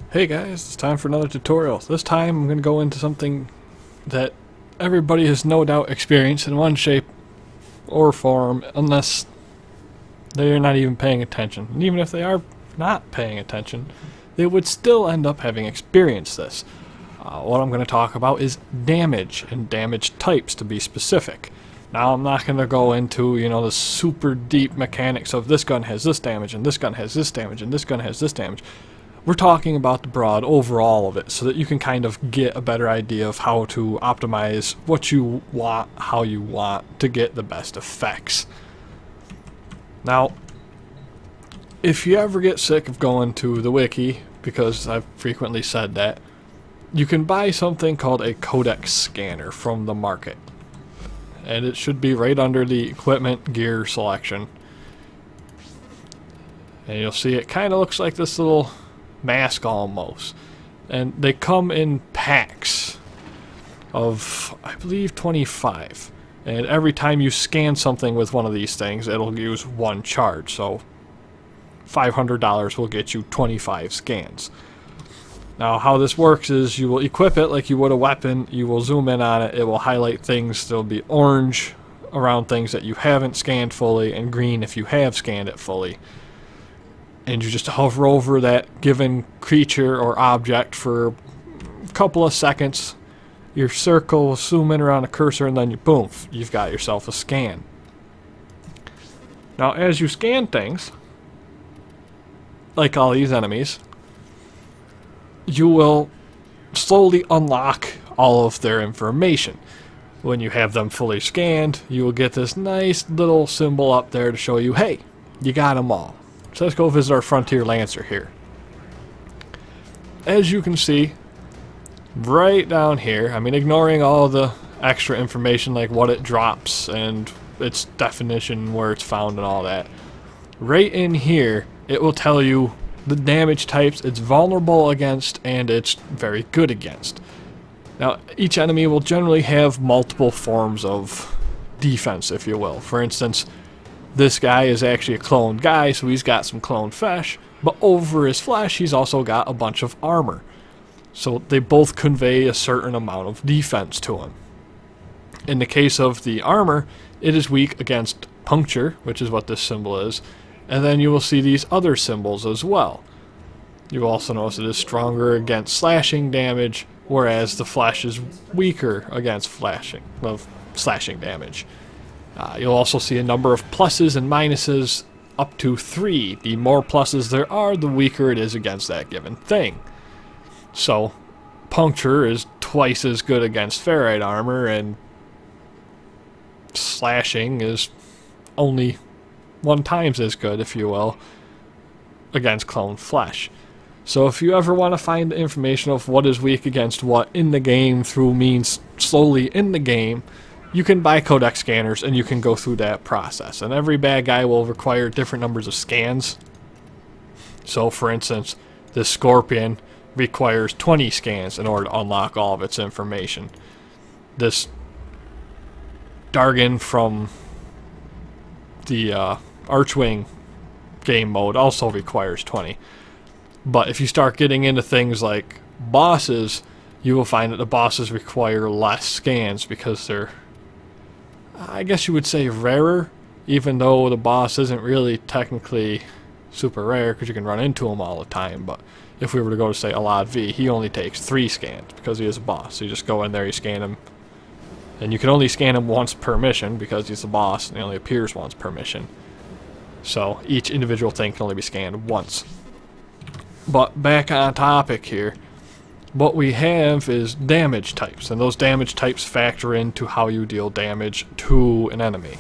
Hey guys, it's time for another tutorial. This time I'm going to go into something that everybody has no doubt experienced in one shape or form, unless they're not even paying attention. And even if they are not paying attention, they would still end up having experienced this. What I'm going to talk about is damage, and damage types to be specific. Now I'm not going to go into, the super deep mechanics of this gun has this damage, and this gun has this damage, and this gun has this damage. We're talking about the broad overall of it, so that you can kind of get a better idea of how to optimize what you want, how you want to get the best effects. Now, if you ever get sick of going to the wiki, because I've frequently said that, you can buy something called a codex scanner from the market. And it should be right under the equipment gear selection. And you'll see it kind of looks like this little mask almost, and they come in packs of, I believe, 25, and every time you scan something with one of these things it'll use one charge, so $500 will get you 25 scans. Now how this works is you will equip it like you would a weapon, you will zoom in on it, it will highlight things, there'll be orange around things that you haven't scanned fully and green if you have scanned it fully. And you just hover over that given creature or object for a couple of seconds. Your circle will zoom in around a cursor, and then boom, you've got yourself a scan. Now as you scan things, like all these enemies, you will slowly unlock all of their information. When you have them fully scanned, you will get this nice little symbol up there to show you, hey, you got them all. So let's go visit our Frontier Lancer here. As you can see, right down here, I mean ignoring all the extra information like what it drops and its definition, where it's found and all that, right in here it will tell you the damage types it's vulnerable against and it's very good against. Now each enemy will generally have multiple forms of defense, if you will. For instance, this guy is actually a cloned guy, so he's got some cloned flesh, but over his flesh he's also got a bunch of armor. So they both convey a certain amount of defense to him. In the case of the armor, it is weak against puncture, which is what this symbol is, and then you will see these other symbols as well. You will also notice it is stronger against slashing damage, whereas the flesh is weaker against slashing damage. You'll also see a number of pluses and minuses, up to 3. The more pluses there are, the weaker it is against that given thing. So, puncture is twice as good against ferrite armor, and slashing is only 1 times as good, if you will, against cloned flesh. So if you ever want to find the information of what is weak against what in the game through means slowly in the game, you can buy codex scanners and you can go through that process. And every bad guy will require different numbers of scans. So for instance, this Scorpion requires 20 scans in order to unlock all of its information. This Dargan from the Archwing game mode also requires 20. But if you start getting into things like bosses, you will find that the bosses require less scans because they're, I guess you would say, rarer, even though the boss isn't really technically super rare because you can run into him all the time. But if we were to go to, say, Alad V, he only takes 3 scans because he is a boss. So you just go in there, you scan him, and you can only scan him once per mission because he's the boss and he only appears once per mission. So each individual thing can only be scanned once. But back on topic here, what we have is damage types, and those damage types factor into how you deal damage to an enemy.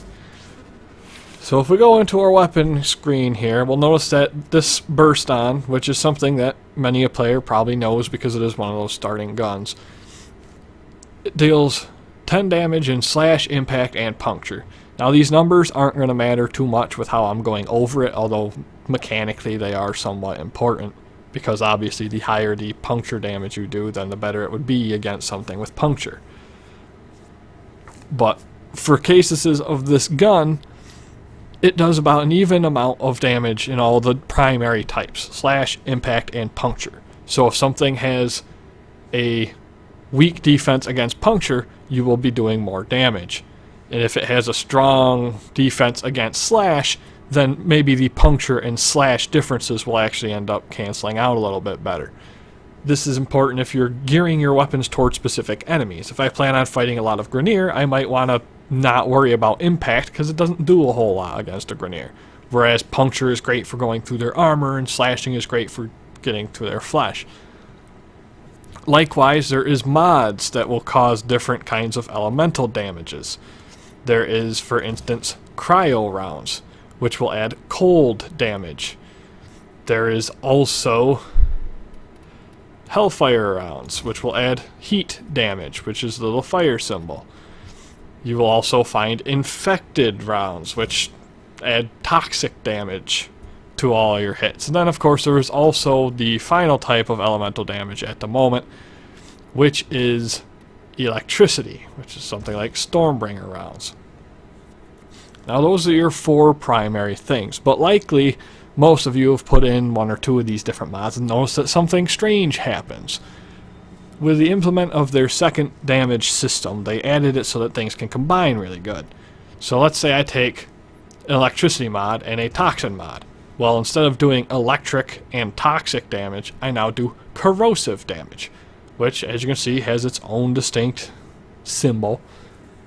So if we go into our weapon screen here, we'll notice that this burst on, which is something that many a player probably knows because it is one of those starting guns, it deals 10 damage in slash, impact, and puncture. Now these numbers aren't going to matter too much with how I'm going over it, although mechanically they are somewhat important. Because obviously the higher the puncture damage you do, then the better it would be against something with puncture. But for cases of this gun, it does about an even amount of damage in all the primary types, slash, impact, and puncture. So if something has a weak defense against puncture, you will be doing more damage. And if it has a strong defense against slash, then maybe the puncture and slash differences will actually end up canceling out a little bit better. This is important if you're gearing your weapons towards specific enemies. If I plan on fighting a lot of Grineer, I might want to not worry about impact because it doesn't do a whole lot against a Grineer. Whereas puncture is great for going through their armor and slashing is great for getting to their flesh. Likewise, there is mods that will cause different kinds of elemental damages. There is, for instance, cryo rounds, which will add cold damage. There is also hellfire rounds, which will add heat damage, which is the little fire symbol. You will also find infected rounds, which add toxic damage to all your hits. And then, of course, there is also the final type of elemental damage at the moment, which is electricity, which is something like Stormbringer rounds. Now, those are your 4 primary things, but likely most of you have put in 1 or 2 of these different mods and noticed that something strange happens. With the implement of their second damage system, they added it so that things can combine really good. So let's say I take an electricity mod and a toxin mod. Well, instead of doing electric and toxic damage, I now do corrosive damage, which, as you can see, has its own distinct symbol.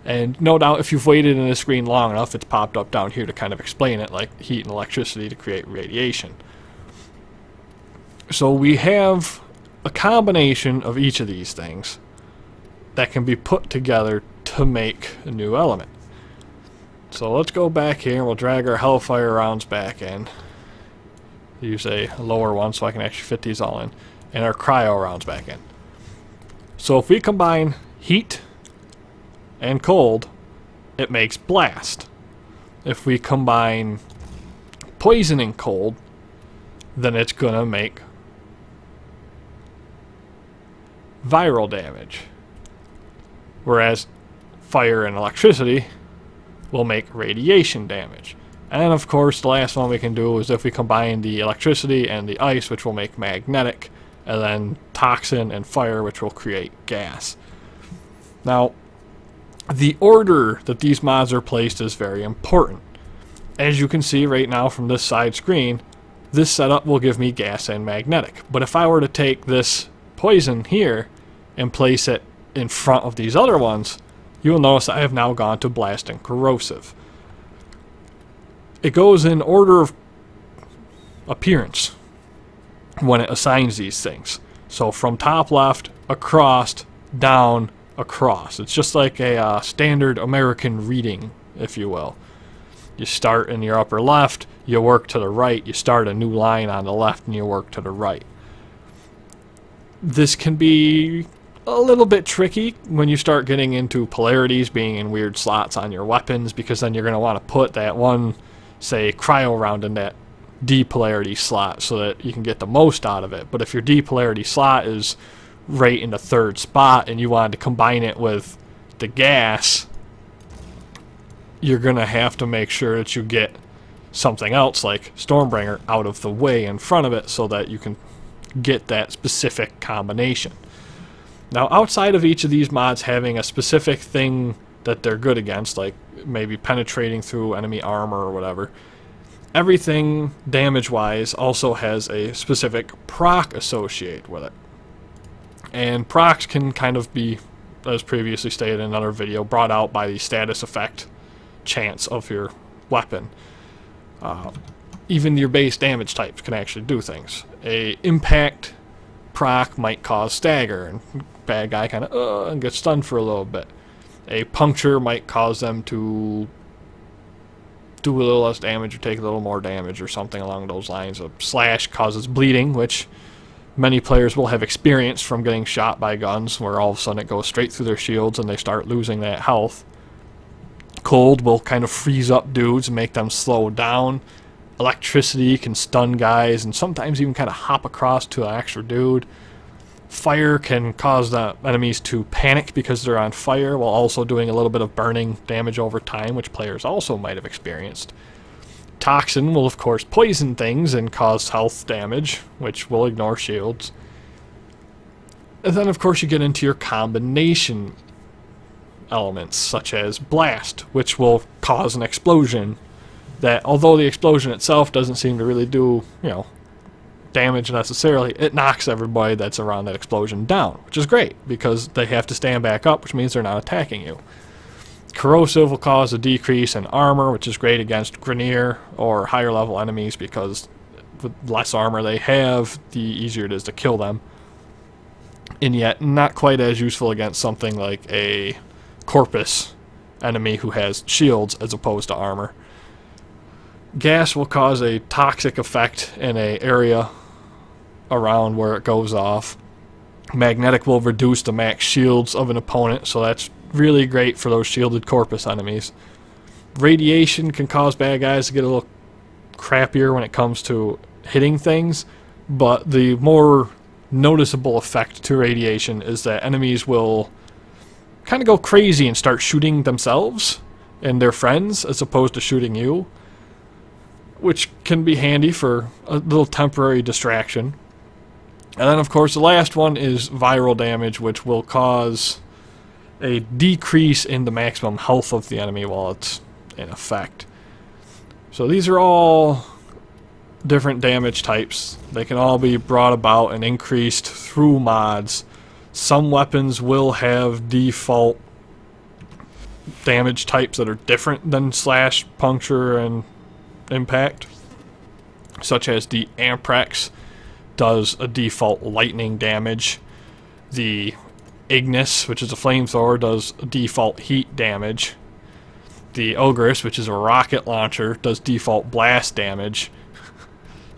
And no doubt, if you've waited in the screen long enough, it's popped up down here to kind of explain it, like heat and electricity to create radiation. So we have a combination of each of these things that can be put together to make a new element. So let's go back here and we'll drag our hellfire rounds back in. Use a lower one so I can actually fit these all in. And our cryo rounds back in. So if we combine heat and cold, it makes blast. If we combine poison and cold, then it's gonna make viral damage. Whereas fire and electricity will make radiation damage. And of course, the last one we can do is if we combine the electricity and the ice, which will make magnetic, and then toxin and fire, which will create gas. Now, the order that these mods are placed is very important. As you can see right now from this side screen, this setup will give me gas and magnetic. But if I were to take this poison here and place it in front of these other ones, you will notice I have now gone to blast and corrosive. It goes in order of appearance when it assigns these things. So from top left, across, down, across. It's just like a standard American reading, if you will. You start in your upper left, you work to the right, you start a new line on the left, and you work to the right. This can be a little bit tricky when you start getting into polarities being in weird slots on your weapons, because then you're going to want to put that one, say, cryo round in that D polarity slot so that you can get the most out of it. But if your D polarity slot is right in the 3rd spot and you wanted to combine it with the gas, you're going to have to make sure that you get something else like Stormbringer out of the way in front of it so that you can get that specific combination. Now, outside of each of these mods having a specific thing that they're good against, like maybe penetrating through enemy armor or whatever, everything damage-wise also has a specific proc associated with it. And procs can kind of be, as previously stated in another video, brought out by the status effect chance of your weapon. Even your base damage types can actually do things. A impact proc might cause stagger, and bad guy kind of and gets stunned for a little bit. A puncture might cause them to do a little less damage or take a little more damage or something along those lines. A slash causes bleeding, which many players will have experienced from getting shot by guns, where all of a sudden it goes straight through their shields and they start losing that health. Cold will kind of freeze up dudes and make them slow down. Electricity can stun guys and sometimes even kind of hop across to an extra dude. Fire can cause the enemies to panic because they're on fire, while also doing a little bit of burning damage over time, which players also might have experienced. Toxin will of course poison things and cause health damage, which will ignore shields. And then, of course, you get into your combination elements, such as blast, which will cause an explosion that, although the explosion itself doesn't seem to really do, damage necessarily, it knocks everybody that's around that explosion down, which is great, because they have to stand back up, which means they're not attacking you. Corrosive will cause a decrease in armor, which is great against Grineer or higher level enemies, because the less armor they have, the easier it is to kill them. And yet, not quite as useful against something like a Corpus enemy who has shields as opposed to armor. Gas will cause a toxic effect in an area around where it goes off. Magnetic will reduce the max shields of an opponent, so that's really great for those shielded Corpus enemies. Radiation can cause bad guys to get a little crappier when it comes to hitting things, but the more noticeable effect to radiation is that enemies will kind of go crazy and start shooting themselves and their friends as opposed to shooting you, which can be handy for a little temporary distraction. And then, of course, the last one is viral damage, which will cause a decrease in the maximum health of the enemy while it's in effect. So these are all different damage types. They can all be brought about and increased through mods. Some weapons will have default damage types that are different than slash, puncture, and impact, such as the Amprex does a default lightning damage. The Ignis, which is a flamethrower, does a default heat damage. The Ogress, which is a rocket launcher, does default blast damage.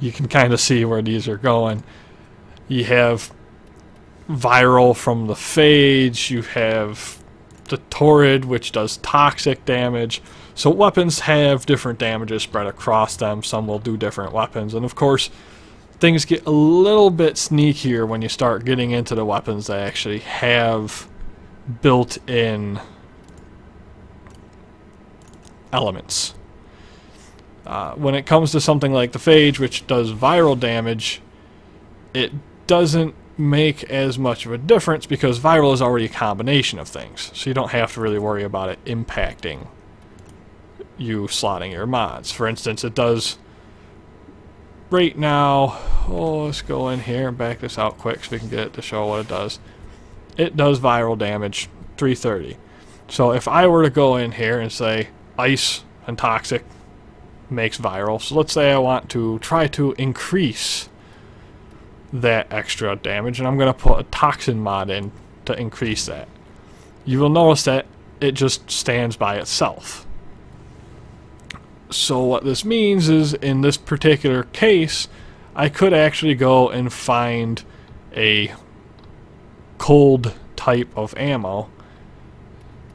You can kind of see where these are going. You have viral from the Phage. You have the Torrid, which does toxic damage. So weapons have different damages spread across them. Some will do different weapons. And of course, things get a little bit sneakier when you start getting into the weapons that actually have built-in elements. When it comes to something like the Phage, which does viral damage, it doesn't make as much of a difference because viral is already a combination of things. So you don't have to really worry about it impacting you slotting your mods. For instance, it does right now, let's go in here and back this out quick so we can get it to show what it does. It does viral damage 330. So if I were to go in here and say ice and toxic makes viral, so let's say I want to try to increase that extra damage, and I'm going to put a toxin mod in to increase that. You will notice that it just stands by itself. So what this means is, in this particular case, I could actually go and find a cold type of ammo,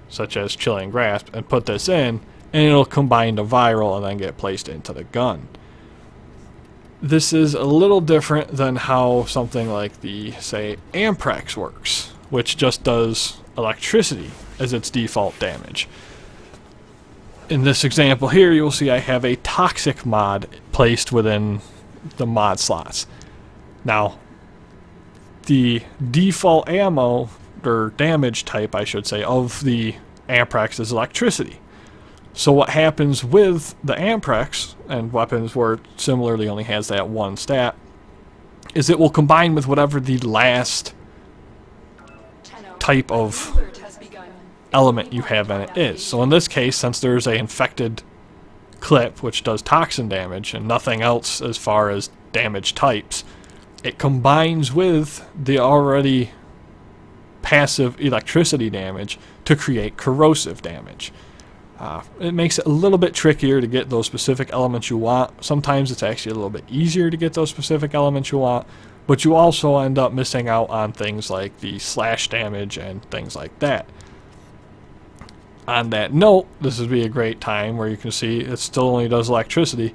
such as Chilling Grasp, and put this in, and it'll combine to viral and then get placed into the gun. This is a little different than how something like the, say, Amprex works, which just does electricity as its default damage. In this example here, you'll see I have a toxic mod placed within the mod slots. Now, the default ammo, or damage type, I should say, of the Amprex is electricity. So what happens with the Amprex, and weapons where it similarly only has that one stat, is it will combine with whatever the last type of element you have in it is. So in this case, since there's a infected clip which does toxin damage and nothing else as far as damage types, it combines with the already passive electricity damage to create corrosive damage. It makes it a little bit trickier to get those specific elements you want. Sometimes it's actually a little bit easier to get those specific elements you want, but you also end up missing out on things like the slash damage and things like that. On that note, this would be a great time where you can see it still only does electricity.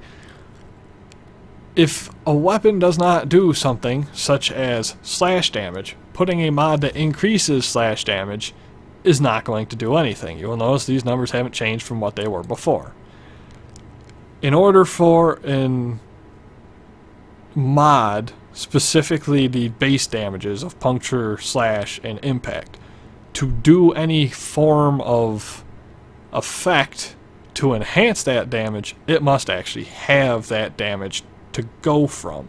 If a weapon does not do something such as slash damage, putting a mod that increases slash damage is not going to do anything. You will notice these numbers haven't changed from what they were before. In order for a mod specifically the base damages of puncture, slash, and impact, to do any form of effect to enhance that damage, it must actually have that damage to go from.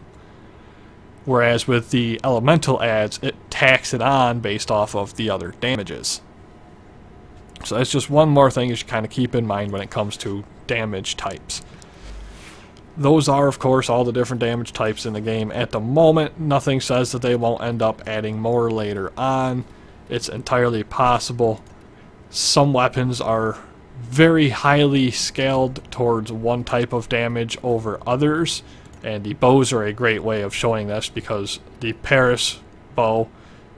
Whereas with the elemental adds, it tacks it on based off of the other damages. So that's just one more thing you should kind of keep in mind when it comes to damage types. Those are, of course, all the different damage types in the game. At the moment, nothing says that they won't end up adding more later on. It's entirely possible. Some weapons are very highly scaled towards one type of damage over others, and the bows are a great way of showing this, because the Paris bow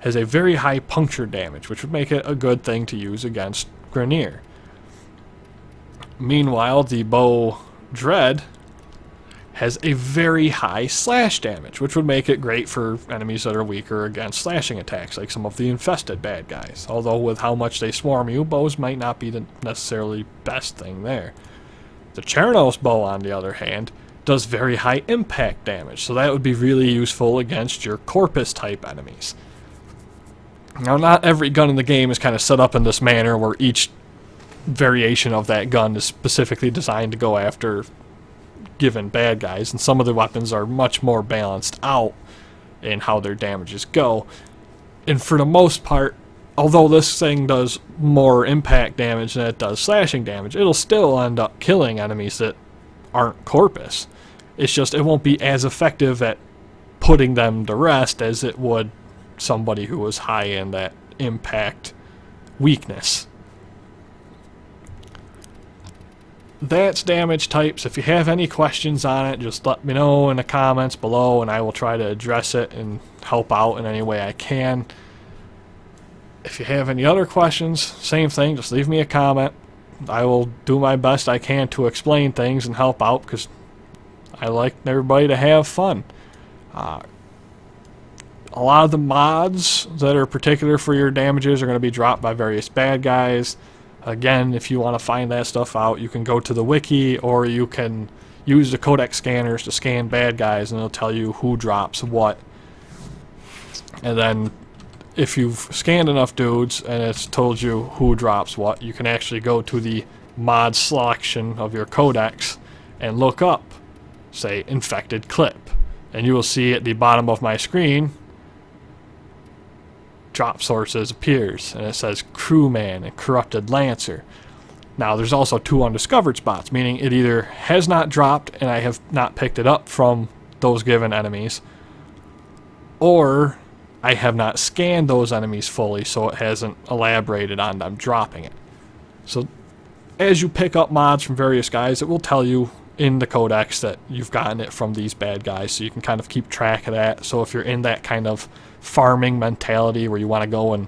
has a very high puncture damage, which would make it a good thing to use against Grenier. Meanwhile, the bow Dread has a very high slash damage, which would make it great for enemies that are weaker against slashing attacks, like some of the infested bad guys. Although with how much they swarm you, bows might not be the necessarily best thing there. The Chernos bow, on the other hand, does very high impact damage, so that would be really useful against your Corpus type enemies. Now, not every gun in the game is kind of set up in this manner where each variation of that gun is specifically designed to go after given bad guys, and some of the weapons are much more balanced out in how their damages go. And for the most part, although this thing does more impact damage than it does slashing damage, it'll still end up killing enemies that aren't Corpus. It's just it won't be as effective at putting them to rest as it would somebody who was high in that impact weakness. That's damage types. If you have any questions on it, just let me know in the comments below, and I will try to address it and help out in any way I can. If you have any other questions, same thing, just leave me a comment. I will do my best I can to explain things and help out, because I like everybody to have fun. A lot of the mods that are particular for your damages are going to be dropped by various bad guys. Again, if you want to find that stuff out, you can go to the wiki, or you can use the codex scanners to scan bad guys, and it'll tell you who drops what. And then if you've scanned enough dudes and it's told you who drops what, you can actually go to the mod selection of your codex and look up, say, infected clip. And you will see at the bottom of my screen, drop sources appears, and it says Crewman and Corrupted Lancer. Now there's also 2 undiscovered spots, meaning it either has not dropped and I have not picked it up from those given enemies, or I have not scanned those enemies fully, so it hasn't elaborated on them dropping it. So as you pick up mods from various guys, it will tell you in the codex that you've gotten it from these bad guys, so you can kind of keep track of that. So if you're in that kind of farming mentality where you want to go and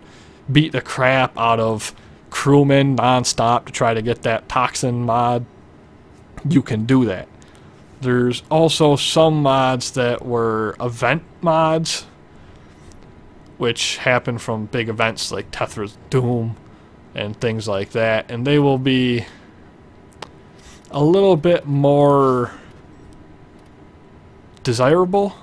beat the crap out of crewmen non-stop to try to get that toxin mod, you can do that. There's also some mods that were event mods, which happen from big events like Tethra's Doom and things like that, and they will be a little bit more desirable,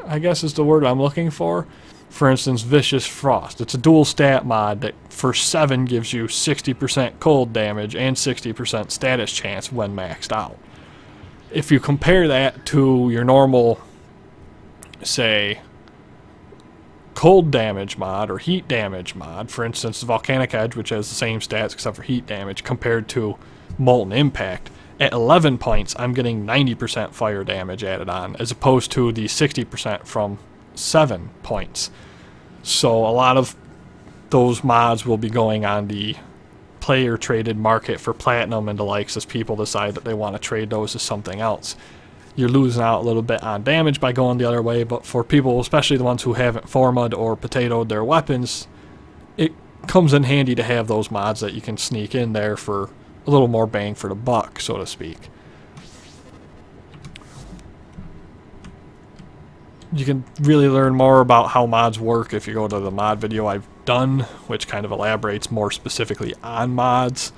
I guess is the word I'm looking for. For instance, Vicious Frost. It's a dual stat mod that for 7 gives you 60% cold damage and 60% status chance when maxed out. If you compare that to your normal, say, cold damage mod or heat damage mod, for instance, the Volcanic Edge, which has the same stats except for heat damage, compared to Molten Impact, at 11 points, I'm getting 90% fire damage added on, as opposed to the 60% from 7 points. So a lot of those mods will be going on the player traded market for platinum and the likes, as people decide that they want to trade those as something else. You're losing out a little bit on damage by going the other way, but for people, especially the ones who haven't forma'd or potatoed their weapons, it comes in handy to have those mods that you can sneak in there for a little more bang for the buck, so to speak. You can really learn more about how mods work if you go to the mod video I've done, which kind of elaborates more specifically on mods.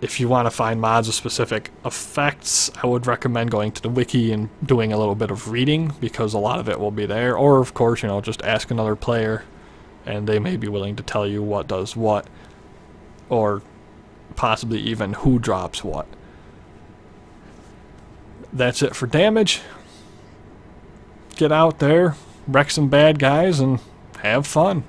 If you want to find mods with specific effects, I would recommend going to the wiki and doing a little bit of reading, because a lot of it will be there. Or, of course, you know, just ask another player, and they may be willing to tell you what does what, or possibly even who drops what. That's it for damage. Get out there, wreck some bad guys, and have fun.